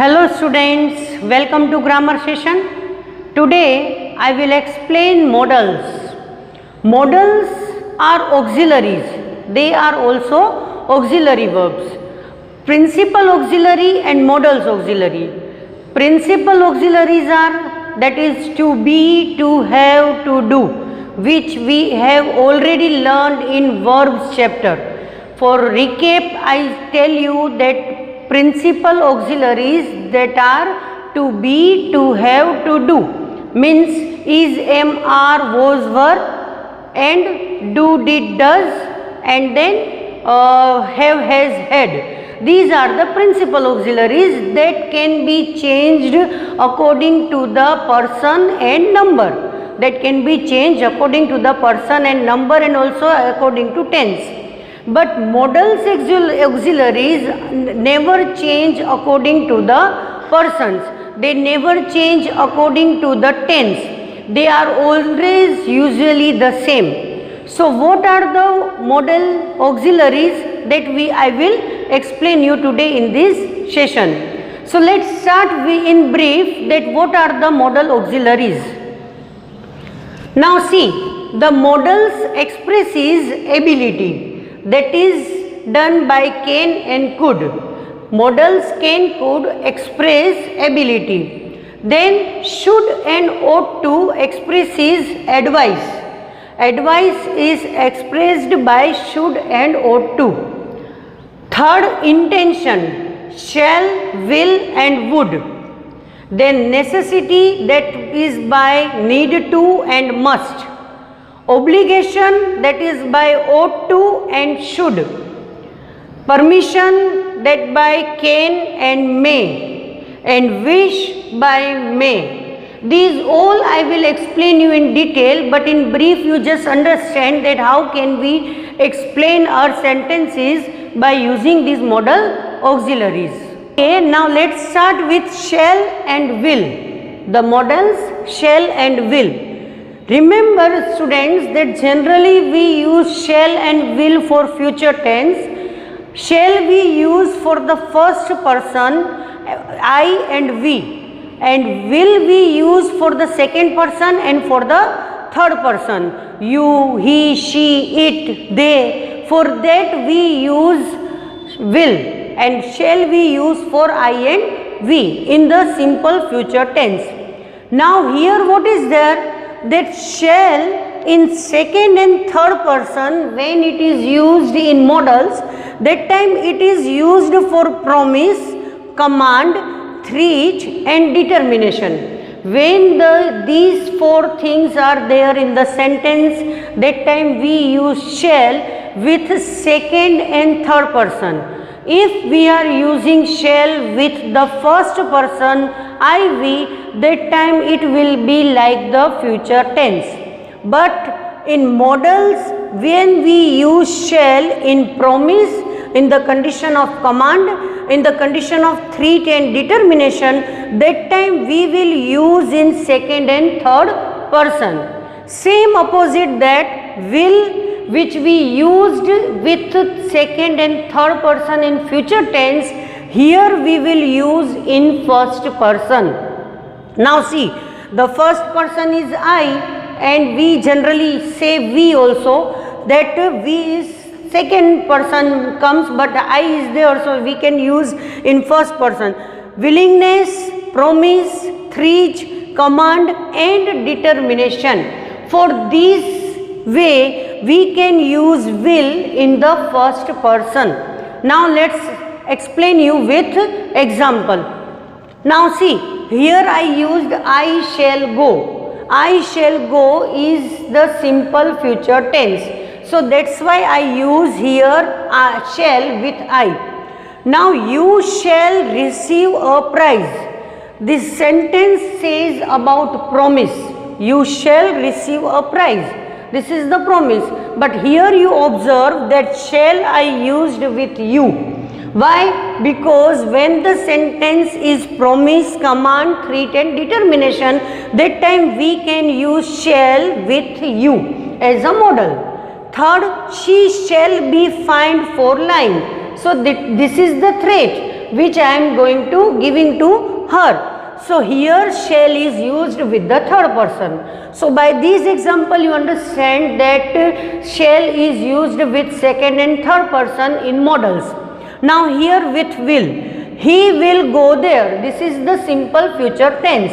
Hello students, welcome to grammar session. Today I will explain modals. Modals are auxiliaries. They are also auxiliary verbs. Principal auxiliary and modals auxiliary. Principal auxiliaries are, that is, to be, to have, to do, which we have already learned in verbs chapter. For recap, I tell you that principal auxiliaries that are to be, to have, to do means is, am, are, was, were, and do, did, does, and then have, has, had. These are the principal auxiliaries that can be changed according to the person and number. That can be changed according to the person and number, and also according to tense. But modals auxiliaries never change according to the persons. They never change according to the tense. They are always usually the same. So what are the modal auxiliaries that I will explain you today in this session. So let's start in brief that what are the modal auxiliaries. Now see, the modals expresses ability. That is done by can and could. Modals can, could express ability. Then should and ought to expresses advice. Advice is expressed by should and ought to. Third, intention, shall, will and would. Then necessity, that is by need to and must. Obligation, that is by ought to and should. Permission, that by can and may, and wish by may. These all I will explain you in detail, but in brief you just understand that how can we explain our sentences by using these modal auxiliaries. Okay, now let's start with shall and will. The modals shall and will. Remember students that generally we use shall and will for future tense. Shall we use for the first person, I and we, and will we use for the second person and for the third person, you, he, she, it, they. For that we use will, and shall we use for I and we in the simple future tense. Now here what is there? That shall in second and third person, when it is used in modals, that time it is used for promise, command, threat and determination. When these four things are there in the sentence, that time we use shall with second and third person. If we are using shall with the first person, I, we, that time it will be like the future tense. But in modals, when we use shall in promise, in the condition of command, in the condition of threat and determination, that time we will use in second and third person. Same opposite that will, which we used with second and third person in future tense, here we will use in first person. Now see, the first person is I, and we generally say we also, that we is second person comes, but I is there, so we can use in first person. Willingness, promise, threat, command and determination. For these way we can use will in the first person. Now let's explain you with example. Now see, here I used I shall go. I shall go is the simple future tense. So that's why I use here shall with I. Now you shall receive a prize. This sentence says about promise. You shall receive a prize. This is the promise, but here you observe that shall I used with you. Why? Because when the sentence is promise, command, threat and determination, that time we can use shall with you as a modal. Third, she shall be fined for lying. So this is the threat. which I am going to giving to her. So here shall is used with the third person. So by this example you understand that shall is used with second and third person in modals. Now here with will, he will go there. This is the simple future tense.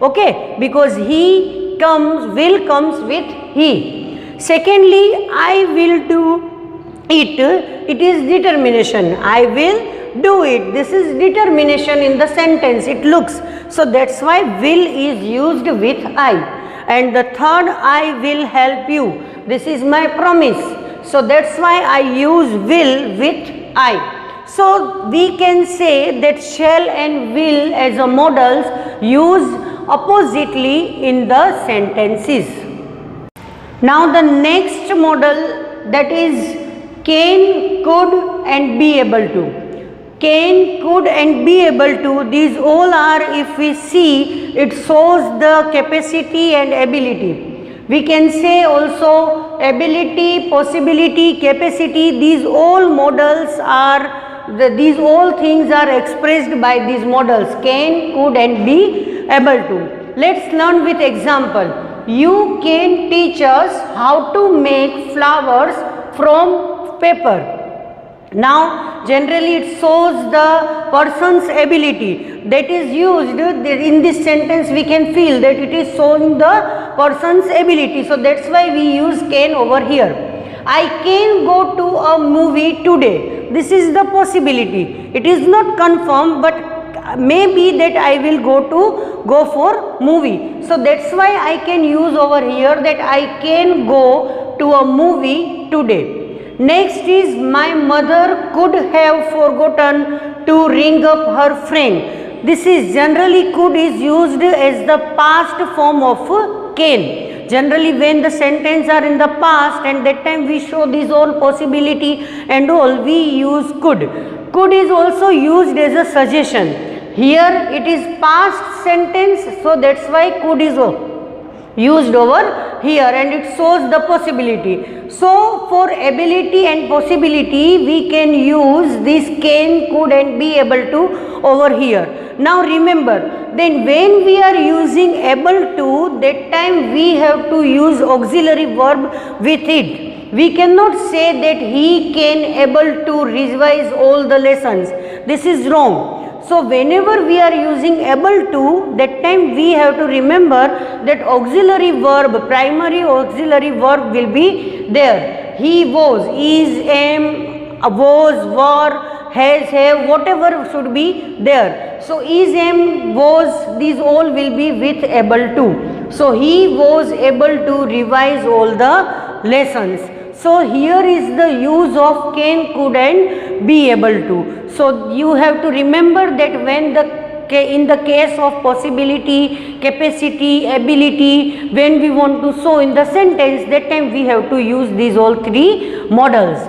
Okay, because he comes, will comes with he. Secondly, I will do it. It is determination. I will do it. This is determination in the sentence. It looks. So that's why will is used with I. And the third, I will help you. This is my promise. So that's why I use will with I. So we can say that shall and will as a modals used oppositely in the sentences. Now the next modal, that is can, could and be able to. Can, could and be able to, these all are, if we see, it shows the capacity and ability. We can say also ability, possibility, capacity, these all modals are, these all things are expressed by these modals, can, could and be able to. Let's learn with example. You can teach us how to make flowers from paper. Now generally it shows the person's ability that is used in this sentence. We can feel that it is showing the person's ability. So that's why we use can over here. I can go to a movie today. This is the possibility. It is not confirmed, but maybe that I will go for movie. So that's why I can use over here that I can go to a movie today. Next is my mother could have forgotten to ring up her friend. This is generally could is used as the past form of can. Generally when the sentence are in the past and that time we show this all possibility and all, we use could. Could is also used as a suggestion. Here it is past sentence, so that's why could is used over here and it shows the possibility. So for ability and possibility we can use this can, could and be able to over here. Now remember, then when we are using able to, that time we have to use auxiliary verb with it. We cannot say that he can able to revise all the lessons. This is wrong. So whenever we are using able to, that time we have to remember that auxiliary verb, primary auxiliary verb will be there. He was, is, am, was, were, has, have, whatever should be there. So is, am, was, these all will be with able to. So he was able to revise all the lessons. So here is the use of can, could and be able to. So you have to remember that when in the case of possibility, capacity, ability, when we want to show in the sentence, that time we have to use these all three models.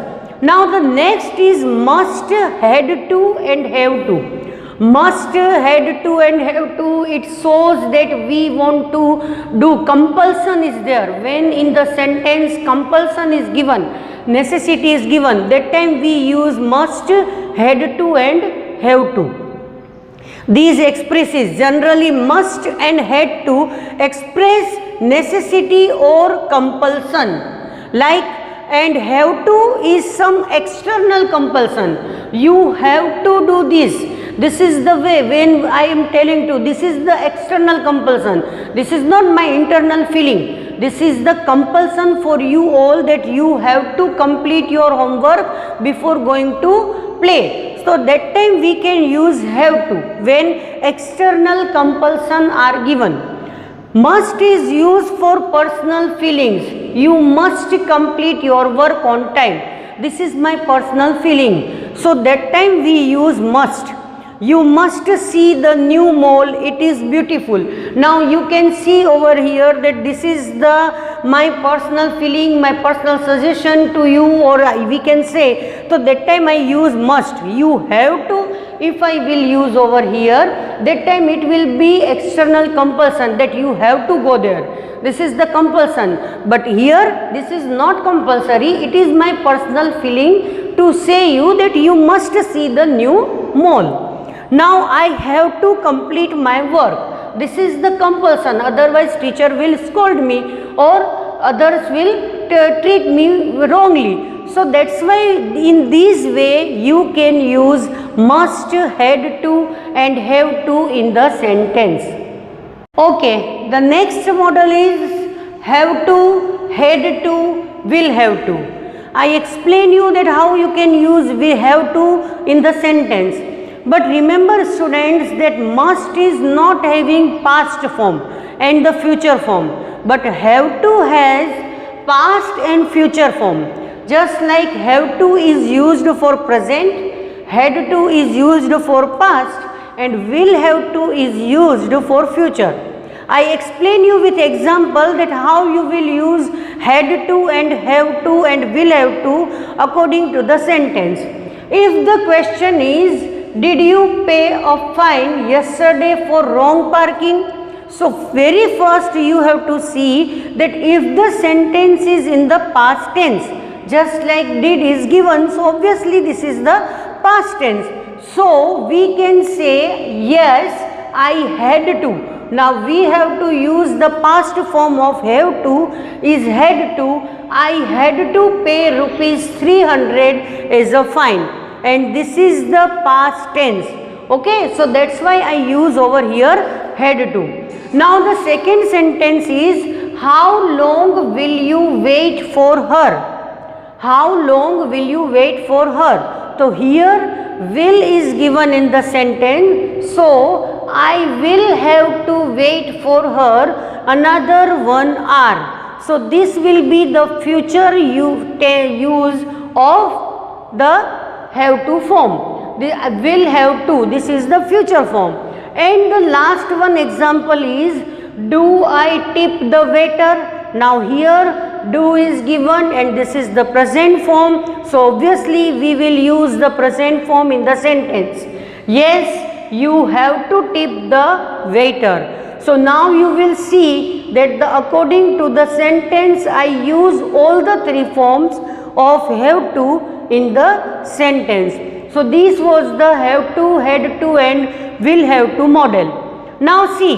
Now the next is must, had to and have to. Must, had to and have to, it shows that we want to do, compulsion is there. When in the sentence compulsion is given, necessity is given, that time we use must, had to and have to. These expresses generally must and had to express necessity or compulsion. Like and have to is some external compulsion. You have to do this. This is the way when I am telling to, this is the external compulsion. This is not my internal feeling. This is the compulsion for you all that you have to complete your homework before going to play. So that time we can use have to when external compulsion are given. Must is used for personal feelings. You must complete your work on time. This is my personal feeling. So that time we use must. You must see the new mall, it is beautiful. Now you can see over here that this is my personal feeling, my personal suggestion to you, or we can say, so that time I use must. You have to, if I will use over here, that time it will be external compulsion that you have to go there. This is the compulsion, but here this is not compulsory, it is my personal feeling to say you that you must see the new mall. Now I have to complete my work. This is the compulsion, otherwise teacher will scold me or others will treat me wrongly. So that's why in this way you can use must, had to and have to in the sentence. Okay, the next model is have to, had to, will have to. I explain you that how you can use will have to in the sentence. But remember students that must is not having past form and the future form, but have to has past and future form. Just like have to is used for present, had to is used for past and will have to is used for future. I explain you with example that how you will use had to and have to and will have to according to the sentence. If the question is, did you pay a fine yesterday for wrong parking? So very first you have to see that if the sentence is in the past tense, just like did is given, so obviously this is the past tense. So we can say yes, I had to. Now we have to use the past form of have to is had to. I had to pay rupees 300 as a fine, and this is the past tense. Okay, so that's why I use over here had to. Now the second sentence is how long will you wait for her? How long will you wait for her? So here will is given in the sentence, so I will have to wait for her another 1 hour. So this will be the future use of the have to form. The will have to, this is the future form. And the last one example is, do I tip the waiter? Now here do is given and this is the present form, so obviously we will use the present form in the sentence. Yes, you have to tip the waiter. So now you will see that according to the sentence I use all the three forms of have to in the sentence. So this was the have to, had to and will have to model. Now see,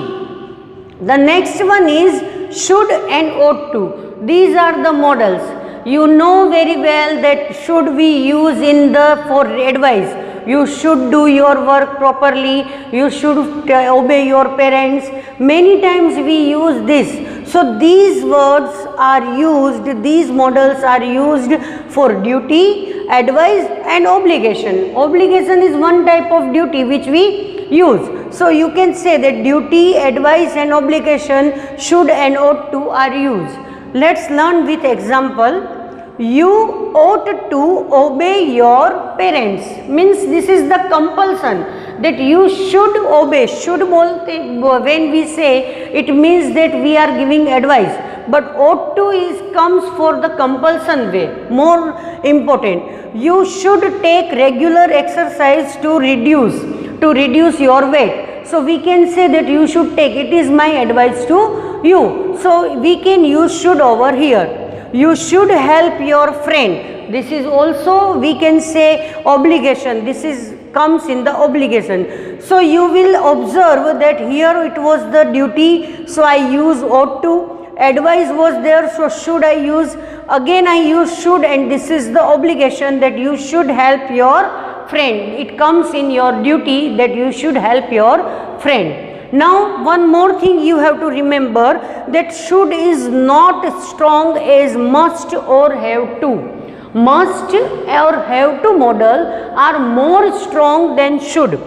the next one is should and ought to. These are the models. You know very well that should we use in the for advice. You should do your work properly. You should obey your parents. Many times we use this. So these words are used, these models are used for duty, advice and obligation. Obligation is one type of duty which we use. So you can say that duty, advice and obligation, should and ought to are used. Let's learn with example. You ought to obey your parents. Means this is the compulsion that you should obey. Should when we say, it means that we are giving advice. But ought to is comes for the compulsion way, more important. You should take regular exercise to reduce your weight. So we can say that you should take, it is my advice to you. So we can use should over here. You should help your friend. This is also we can say obligation. This is comes in the obligation. So you will observe that here it was the duty, so I use ought to. Advice was there, so should I use. Again I use should, and this is the obligation that you should help your friend. It comes in your duty that you should help your friend. Now one more thing you have to remember, that should is not strong as must or have to. Must or have to model are more strong than should.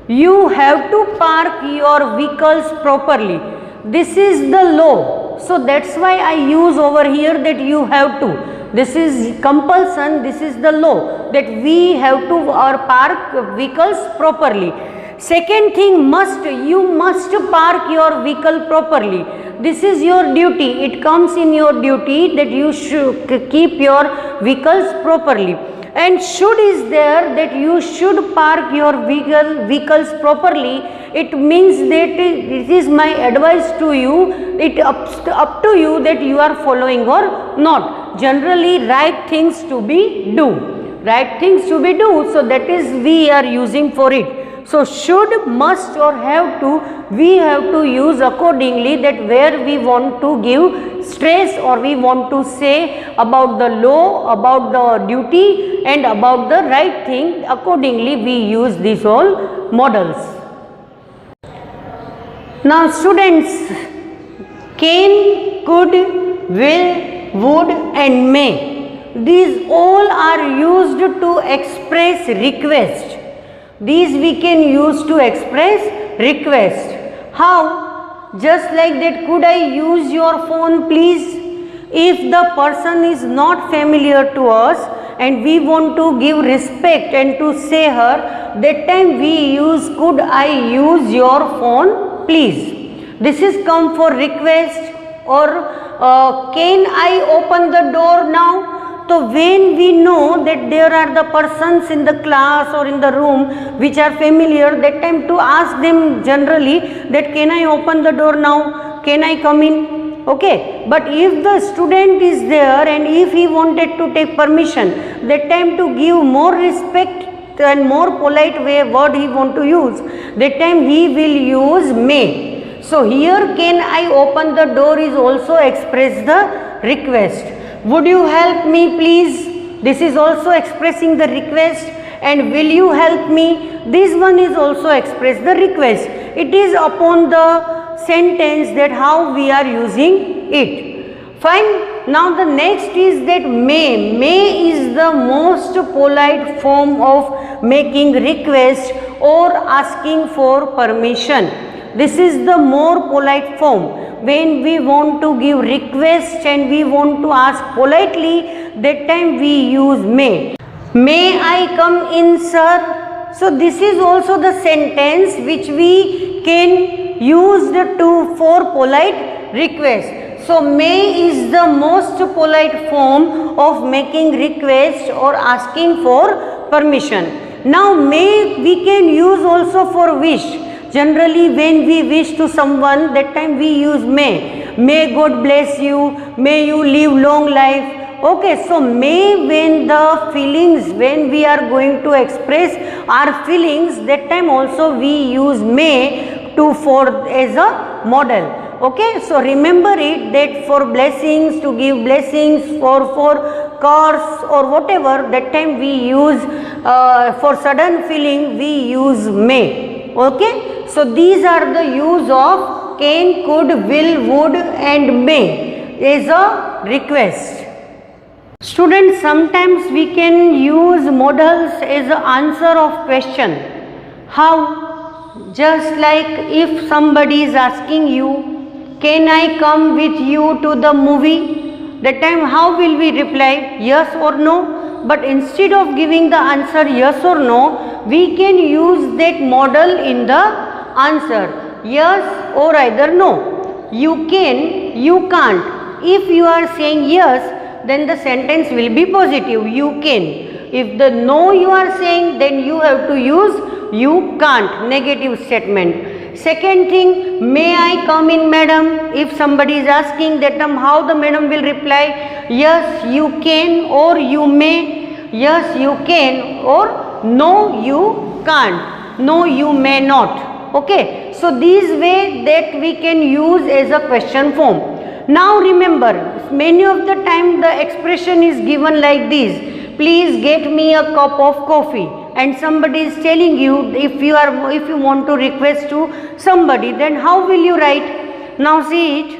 You have to park your vehicles properly. This is the law. So that's why I use over here that you have to. This is compulsion, this is the law that we have to or park vehicles properly. Second thing, must, you must park your vehicle properly. This is your duty. It comes in your duty that you should keep your vehicles properly. And should is there that you should park your vehicles properly. It means that it is my advice to you. It up to you that you are following or not. Generally, right things to be do. Right things to be do. So that is we are using for it. So should, must or have to, we have to use accordingly, that where we want to give stress or we want to say about the law, about the duty and about the right thing, accordingly we use these all models. Now students, can, could, will, would and may, these all are used to express request. These we can use to express request. How? Just like that, could I use your phone please? If the person is not familiar to us and we want to give respect and to say her, that time we use could I use your phone please. This is come for request. Or can I open the door now? So when we know that there are the persons in the class or in the room which are familiar, that time to ask them generally that can I open the door now, can I come in, okay. But if the student is there and if he wanted to take permission, that time to give more respect and more polite way word he want to use, that time he will use may. So here can I open the door is also express the request. Would you help me please? This is also expressing the request. And will you help me? This one is also express the request. It is upon the sentence that how we are using it. Fine. Now the next is that may. May is the most polite form of making request or asking for permission. This is the more polite form. When we want to give request and we want to ask politely, that time we use may. May I come in, sir? So this is also the sentence which we can use for polite request. So may is the most polite form of making request or asking for permission. Now may we can use also for wish. Generally when we wish to someone, that time we use may. May God bless you, may you live long life. Okay, so may when the feelings, when we are going to express our feelings, that time also we use may to for as a model. Okay, so remember it that for blessings, to give blessings, for curse or whatever, that time we use for sudden feeling we use may. Okay, so these are the use of can, could, will, would and may as a request. Students, sometimes we can use models as an answer of question. How? Just like if somebody is asking you, can I come with you to the movie? That time how will we reply? Yes or no? But instead of giving the answer yes or no, we can use that model in the answer. Yes or either no. You can, you can't. If you are saying yes, then the sentence will be positive. You can. If the no you are saying, then you have to use you can't, negative statement. Second thing, may I come in, madam? If somebody is asking that how the madam will reply? Yes, you can or you may. Yes, you can or no, you can't. No, you may not. Okay. So, these way that we can use as a question form. Now, remember, many of the time the expression is given like this. Please get me a cup of coffee. And somebody is telling you, if you want to request to somebody, then how will you write? Now see it.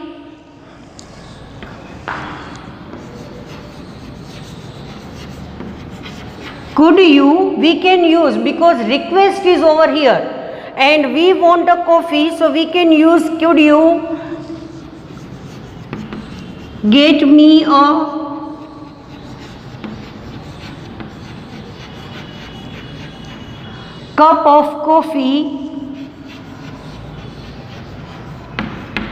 Could you, we can use, because request is over here and we want a coffee, so we can use could you get me a cup of coffee,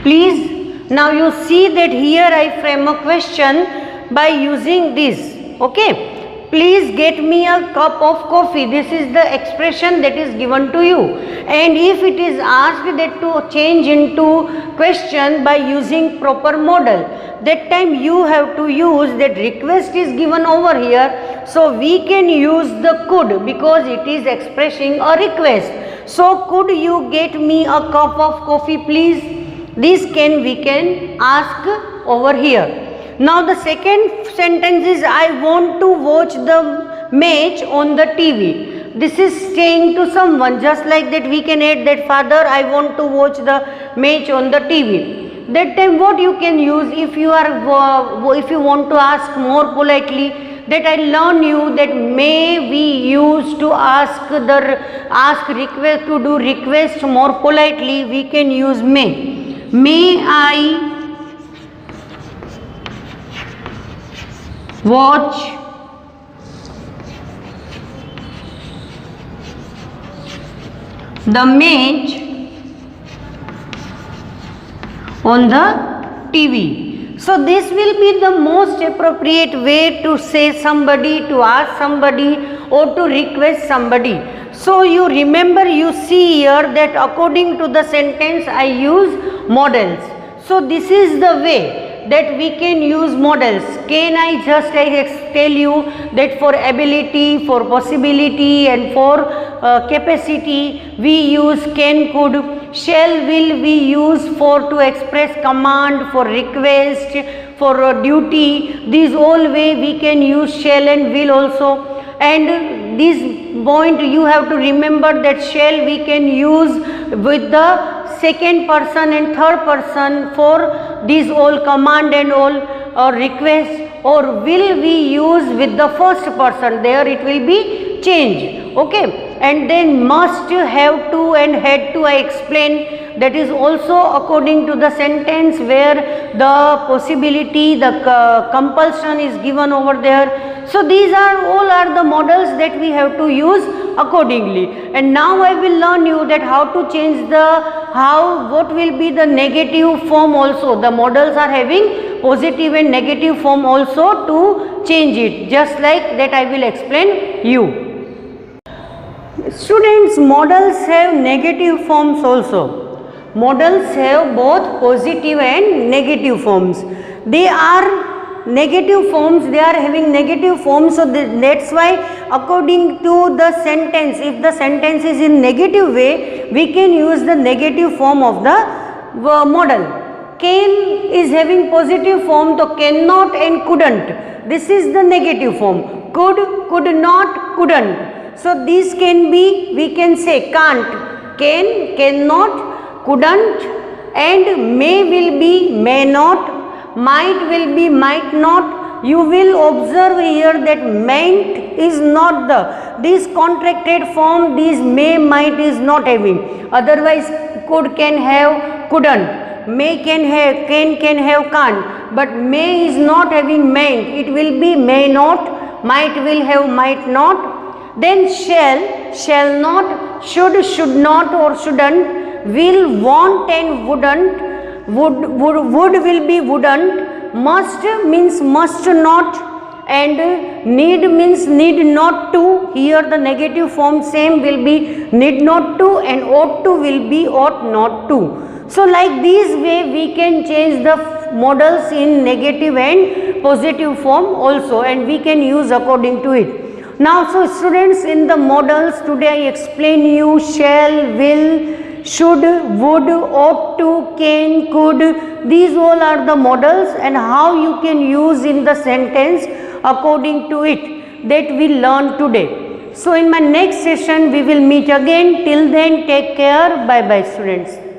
please. Now you see that here I frame a question by using this. Okay. Please get me a cup of coffee. This is the expression that is given to you. And if it is asked that to change into question by using proper model, that time you have to use that request is given over here. So we can use the could because it is expressing a request. So could you get me a cup of coffee please? This we can ask over here. Now the second sentence is I want to watch the match on the TV. This is saying to someone, just like that we can add that father, I want to watch the match on the TV. That time what you can use if you want to ask more politely, that I learn you that may we use to request, to do request more politely, we can use may. May I watch the match on the TV. So this will be the most appropriate way to say somebody, to ask somebody, or to request somebody. So you remember, you see here that according to the sentence I use models. So this is the way that we can use models. Can I just tell you that for ability, for possibility, and for capacity we use can, could. Shall, will we use for to express command, for request, for duty. These all way we can use shall and will also. And this point you have to remember that shall we can use with the second person and third person for these all command and all, or request, or will we use with the first person, there it will be change. Okay. And then must, have to, and had to I explain, that is also according to the sentence where the possibility, the compulsion is given over there. So these are all are the models that we have to use accordingly. And now I will learn you that how to change what will be the negative form also. The models are having positive and negative form also to change it, just like that I will explain you. Students, models have negative forms also. Models have both positive and negative forms. They are negative forms, they are having negative forms, so that's why according to the sentence, if the sentence is in negative way, we can use the negative form of the model. Can is having positive form, so cannot and couldn't. This is the negative form. Could, could not, couldn't. So these can be, we can say can't, can, cannot, couldn't, and may will be may not, might will be might not. You will observe here that meant is not this contracted form, this may, might is not having. Otherwise could, can have, couldn't, may can have, can have, can't, but may is not having meant, it will be may not, might will have might not. Then shall not, should not or shouldn't, will, want and wouldn't, would will be wouldn't, must means must not, and need means need not to. Here the negative form same will be need not to, and ought to will be ought not to. So like this way we can change the models in negative and positive form also, and we can use according to it. Now, so students, in the models today I explain you shall, will, should, would, ought to, can, could. These all are the models, and how you can use in the sentence according to it, that we learn today. So in my next session we will meet again. Till then, take care. Bye bye students.